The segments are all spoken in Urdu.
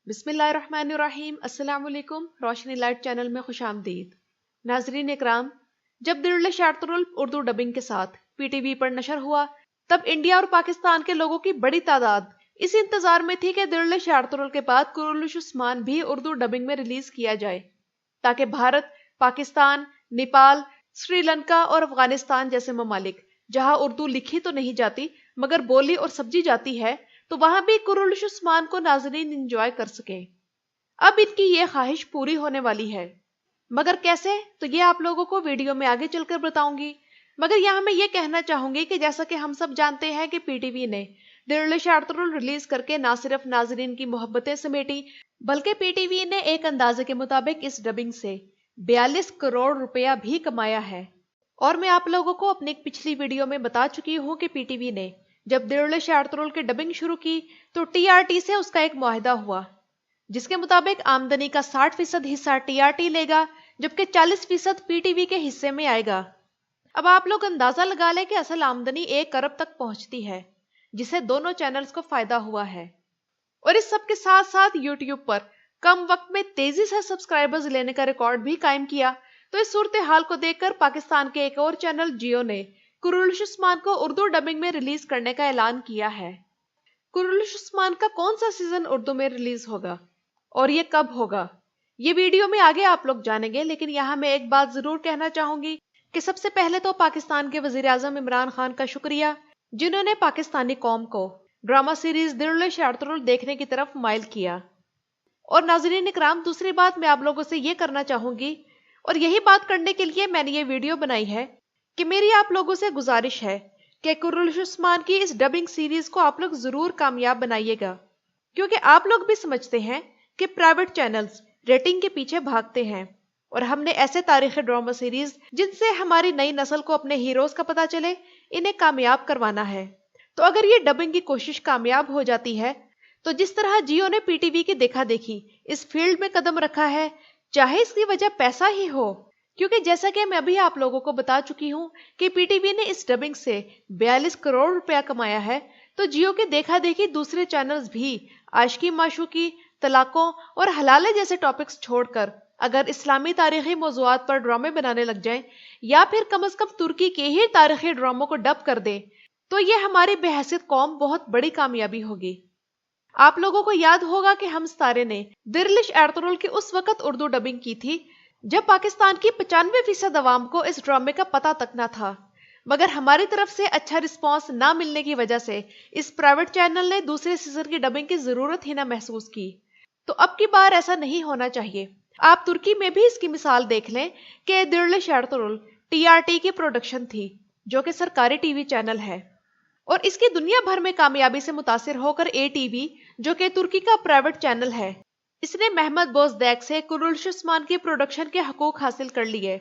بسم اللہ الرحمن الرحیم۔ السلام علیکم، روشنی لائٹ چینل میں خوش آمدید۔ ناظرین اکرام، جب دلش ارطغرل اردو ڈبنگ کے ساتھ پی ٹی وی پر نشر ہوا تب انڈیا اور پاکستان کے لوگوں کی بڑی تعداد اس انتظار میں تھی کہ دلش ارطغرل کے بعد قرولش عثمان بھی اردو ڈبنگ میں ریلیز کیا جائے تاکہ بھارت، پاکستان، نیپال، سری لنکا اور افغانستان جیسے ممالک جہاں اردو لکھی تو نہیں جاتی مگر بولی اور سمجھی جاتی ہے تو وہاں بھی قرولش عثمان کو ناظرین انجوائے کر سکیں۔ اب ان کی یہ خواہش پوری ہونے والی ہے، مگر کیسے؟ تو یہ آپ لوگوں کو ویڈیو میں آگے چل کر بتاؤں گی۔ مگر یہاں میں یہ کہنا چاہوں گی کہ جیسا کہ ہم سب جانتے ہیں کہ پی ٹی وی نے دلش ارطغرل ریلیز کر کے نہ صرف ناظرین کی محبتیں سمیٹی بلکہ پی ٹی وی نے ایک اندازے کے مطابق اس ڈبنگ سے 42 کروڑ روپیہ بھی کمایا ہے۔ اور میں آپ لوگوں کو اپنی ایک پچھلی ویڈیو میں بتا چکی ہوں کہ پی ٹی وی نے جب دلش ارطغرل کی ڈبنگ شروع کی تو ٹی آر ٹی سے اس کا ایک معاہدہ ہوا جس کے مطابق آمدنی کا 60% حصہ ٹی آر ٹی لے گا جبکہ 40% پی ٹی وی کے حصے میں آئے گا۔ اب آپ لوگ اندازہ لگا لیں کہ اصل آمدنی 1 ارب تک پہنچتی ہے جسے دونوں چینلز کو فائدہ ہوا ہے۔ اور اس سب کے ساتھ ساتھ یوٹیوب پر کم وقت میں تیزی سے سبسکرائبرز لینے کا ریکارڈ بھی قائم کیا۔ تو اس صورتحال کو دیکھ کر پاکستان کے ایک اور چینل جیو نے قرولش عثمان کو اردو ڈبنگ میں ریلیز کرنے کا اعلان کیا ہے۔ قرولش عثمان کا کون سا سیزن اردو میں ریلیز ہوگا اور یہ کب ہوگا، یہ ویڈیو میں آگے آپ لوگ جانیں گے، لیکن یہاں میں ایک بات ضرور کہنا چاہوں گی کہ سب سے پہلے تو پاکستان کے وزیر اعظم عمران خان کا شکریہ جنہوں نے پاکستانی قوم کو ڈرامہ سیریز دلش ارطغرل دیکھنے کی طرف مائل کیا۔ اور ناظرین اکرام، دوسری بات میں آپ لوگوں سے یہ کرنا چاہوں گی اور یہی بات کرنے کے لیے میں نے یہ ویڈیو بنائی ہے کہ میری آپ لوگوں سے گزارش ہے کہ قرولش عثمان کی اس ڈبنگ سیریز کو آپ لوگ ضرور کامیاب بنائیے گا، کیونکہ آپ لوگ بھی سمجھتے ہیں کہ پرائیویٹ چینلز ریٹنگ کے پیچھے بھاگتے ہیں اور ہم نے ایسے تاریخی ڈرامہ سیریز جن سے ہماری نئی نسل کو اپنے ہیروز کا پتہ چلے انہیں کامیاب کروانا ہے۔ تو اگر یہ ڈبنگ کی کوشش کامیاب ہو جاتی ہے تو جس طرح جیو نے پی ٹی وی کی دیکھا دیکھی اس فیلڈ میں قدم رکھا ہے، چاہے اس کی وجہ پیسہ ہی ہو، کیونکہ جیسا کہ میں ابھی آپ لوگوں کو بتا چکی ہوں کہ پی ٹی وی نے اس ڈبنگ سے 42 کروڑ روپیہ کمایا ہے، تو جیو کے دیکھا دیکھی دوسرے چینلز بھی عاشقی معشوقی، طلاقوں اور حلالے جیسے ٹاپکس چھوڑ کر اگر اسلامی تاریخی موضوعات پر ڈرامے بنانے لگ جائیں یا پھر کم از کم ترکی کے ہی تاریخی ڈراموں کو ڈب کر دیں تو یہ ہماری بحیثیت قوم بہت بڑی کامیابی ہوگی۔ آپ لوگوں کو یاد ہوگا کہ ہم ستارے نے دلش ارطغرل کی اس وقت اردو ڈبنگ کی تھی جب پاکستان کی 95% عوام کو اس ڈرامے کا پتہ تک نہ تھا، مگر ہماری طرف سے اچھا رسپانس نہ ملنے کی وجہ سے اس پرائیویٹ چینل نے دوسرے سیزن کی ڈبنگ کی ضرورت ہی نہ محسوس کی۔ تو اب کی بار ایسا نہیں ہونا چاہیے۔ آپ ترکی میں بھی اس کی مثال دیکھ لیں کہ دلش ارطغرل ٹی آر ٹی کی پروڈکشن تھی جو کہ سرکاری ٹی وی چینل ہے، اور اس کی دنیا بھر میں کامیابی سے متاثر ہو کر اے ٹی وی جو کہ ترکی کا پرائیویٹ چینل ہے، اس نے محمد بوزدیگ سے قرولش عثمان کی پروڈکشن کے حقوق حاصل کر لیے۔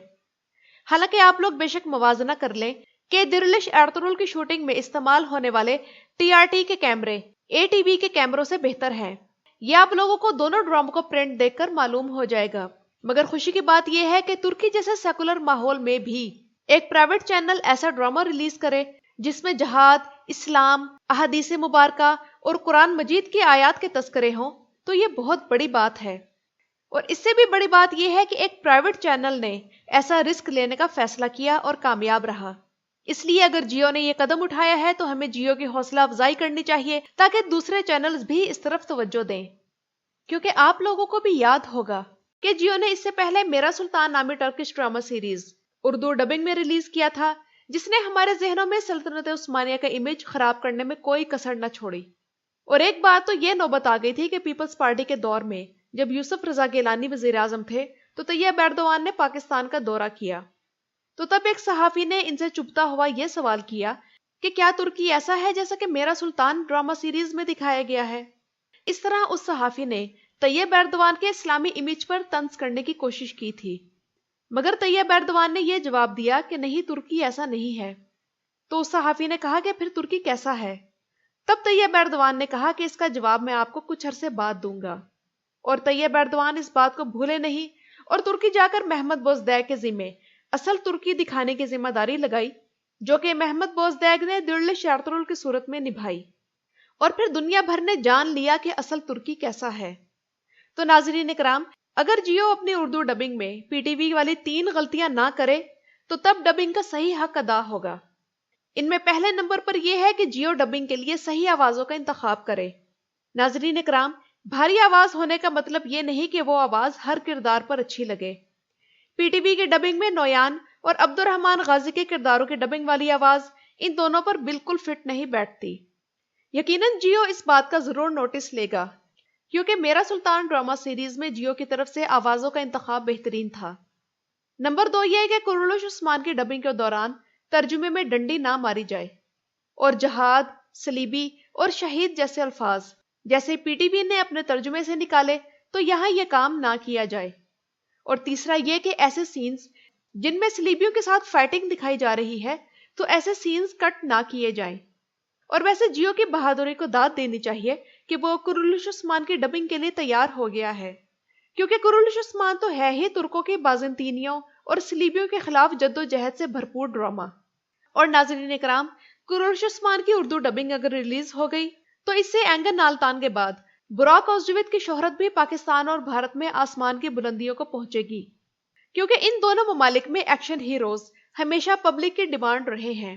حالانکہ آپ لوگ بے شک موازنہ کر لیں کہ دلش ارطغرل کی شوٹنگ میں استعمال ہونے والے ٹی آر ٹی کے کیمرے اے ٹی وی کے کیمروں سے بہتر ہیں، یہ آپ لوگوں کو دونوں ڈراموں کو پرنٹ دیکھ کر معلوم ہو جائے گا۔ مگر خوشی کی بات یہ ہے کہ ترکی جیسے سیکولر ماحول میں بھی ایک پرائیویٹ چینل ایسا ڈرامہ ریلیز کرے جس میں جہاد، اسلام، احادیث مبارکہ اور قرآن مجید کی آیات کے تذکرے ہوں، تو یہ بہت بڑی بات ہے۔ اور اس سے بھی بڑی بات یہ ہے کہ ایک پرائیویٹ چینل نے ایسا رسک لینے کا فیصلہ کیا اور کامیاب رہا۔ اس لیے اگر جیو نے یہ قدم اٹھایا ہے تو ہمیں جیو کی حوصلہ افزائی کرنی چاہیے تاکہ دوسرے چینلز بھی اس طرف توجہ دیں، کیونکہ آپ لوگوں کو بھی یاد ہوگا کہ جیو نے اس سے پہلے میرا سلطان نامی Turkish drama series Urdu dubbing میں ریلیز کیا تھا جس نے ہمارے ذہنوں میں سلطنت عثمانیہ کا امیج خراب کرنے میں کوئی کسر نہ چھوڑی۔ اور ایک بات تو یہ نوبت آ گئی تھی کہ پیپلز پارٹی کے دور میں جب یوسف رضا گیلانی وزیر اعظم تھے تو طیب ایردوان نے پاکستان کا دورہ کیا، تو تب ایک صحافی نے ان سے چبھتا ہوا یہ سوال کیا کہ کیا ترکی ایسا ہے جیسا کہ میرا سلطان ڈرامہ سیریز میں دکھایا گیا ہے؟ اس طرح اس صحافی نے طیب ایردوان کے اسلامی امیج پر طنز کرنے کی کوشش کی تھی، مگر طیب ایردوان نے یہ جواب دیا کہ نہیں، ترکی ایسا نہیں ہے۔ تو اس صحافی نے کہا کہ پھر ترکی کیسا ہے؟ تب طیب ایردوان نے کہا کہ اس کا جواب میں آپ کو کچھ عرصے بعد دوں گا، اور طیب ایردوان اس بات کو بھولے نہیں اور ترکی جا کر محمد بوزدیگ کے ذمے اصل ترکی دکھانے کی ذمہ داری لگائی، جو کہ محمد بوزدیگ نے دلش ارطغرل کی صورت میں نبھائی، اور پھر دنیا بھر نے جان لیا کہ اصل ترکی کیسا ہے۔ تو ناظرین اکرام، اگر جیو اپنی اردو ڈبنگ میں پی ٹی وی والی 3 غلطیاں نہ کرے تو تب ڈبنگ کا صحیح حق ادا ہوگا۔ ان میں پہلے نمبر پر یہ ہے کہ جیو ڈبنگ کے لیے صحیح آوازوں کا انتخاب کرے۔ ناظرین اکرام، بھاری آواز ہونے کا مطلب یہ نہیں کہ وہ آواز ہر کردار پر اچھی لگے۔ پی ٹی وی کی ڈبنگ میں نویان اور عبد الرحمن غازی کے کرداروں کی ڈبنگ والی آواز ان دونوں پر بالکل فٹ نہیں بیٹھتی۔ یقیناً جیو اس بات کا ضرور نوٹس لے گا، کیونکہ میرا سلطان ڈرامہ سیریز میں جیو کی طرف سے آوازوں کا انتخاب بہترین تھا۔ نمبر 2 یہ ہے کہ کرولوش عثمان کی ڈبنگ کے دوران ترجمے میں ڈنڈی نہ ماری جائے اور جہاد، صلیبی اور شہید جیسے الفاظ جیسے پی ٹی وی نے اپنے ترجمے سے نکالے تو یہاں یہ کام نہ کیا جائے۔ اور تیسرا یہ کہ ایسے سینز جن میں صلیبیوں کے ساتھ فائٹنگ دکھائی جا رہی ہے تو ایسے سینز کٹ نہ کیے جائیں۔ اور ویسے جیو کی بہادری کو داد دینی چاہیے کہ وہ کرولوش عثمان کی ڈبنگ کے لیے تیار ہو گیا ہے، کیونکہ کرولوش عثمان تو ہے ہی ترکوں کے بازنطینیوں اور صلیبیوں کے خلاف جد و جہد سے بھرپور ڈرامہ۔ اور ناظرین اکرام، کرولوش عثمان کی اردو ڈبنگ اگر ریلیز ہو گئی تو اس سے اینگن نالتان کے بعد براک اوزجویت کی شہرت بھی پاکستان اور بھارت میں آسمان کی بلندیوں کو پہنچے گی، کیونکہ ان دونوں ممالک میں ایکشن ہیروز ہمیشہ پبلک کی ڈیمانڈ رہے ہیں،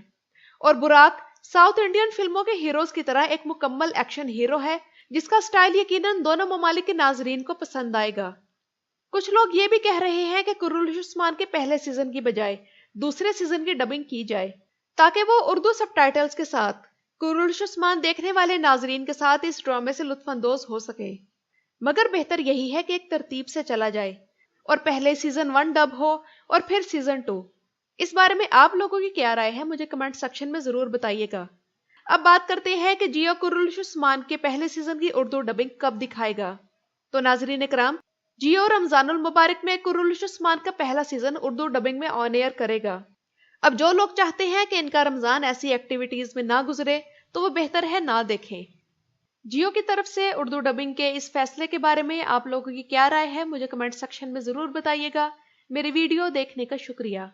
اور براک ساؤتھ انڈین فلموں کے ہیروز کی طرح ایک مکمل ایکشن ہیرو ہے جس کا سٹائل یقیناً دونوں ممالک کے ناظرین کو پسند آئے گا۔ کچھ لوگ یہ بھی کہہ رہے ہیں کہ کرولوش عثمان کے پہلے سیزن کی بجائے دوسرے سیزن کی ڈبنگ کی جائے تاکہ وہ اردو سب ٹائٹلز کے ساتھ کرولوش عثمان دیکھنے والے ناظرین کے ساتھ اس ڈرامے سے لطف اندوز ہو سکے۔ مگر بہتر یہی ہے کہ ایک ترتیب سے چلا جائے اور پہلے سیزن 1 ڈب ہو اور پھر سیزن 2۔ اس بارے میں آپ لوگوں کی کیا رائے ہے مجھے کمنٹ سیکشن میں ضرور بتائیے گا۔ اب بات کرتے ہیں کہ جیو کرولوش عثمان کے پہلے سیزن کی اردو ڈبنگ کب دکھائے گا۔ تو ناظرین اکرام، جیو رمضان المبارک میں کرولوش عثمان کا پہلا سیزن اردو ڈبنگ میں آن ایئر کرے گا۔ اب جو لوگ چاہتے ہیں کہ ان کا رمضان ایسی ایکٹیویٹیز میں نہ گزرے تو وہ بہتر ہے نہ دیکھیں۔ جیو کی طرف سے اردو ڈبنگ کے اس فیصلے کے بارے میں آپ لوگوں کی کیا رائے ہے مجھے کمنٹ سیکشن میں ضرور بتائیے گا۔ میری ویڈیو دیکھنے کا شکریہ۔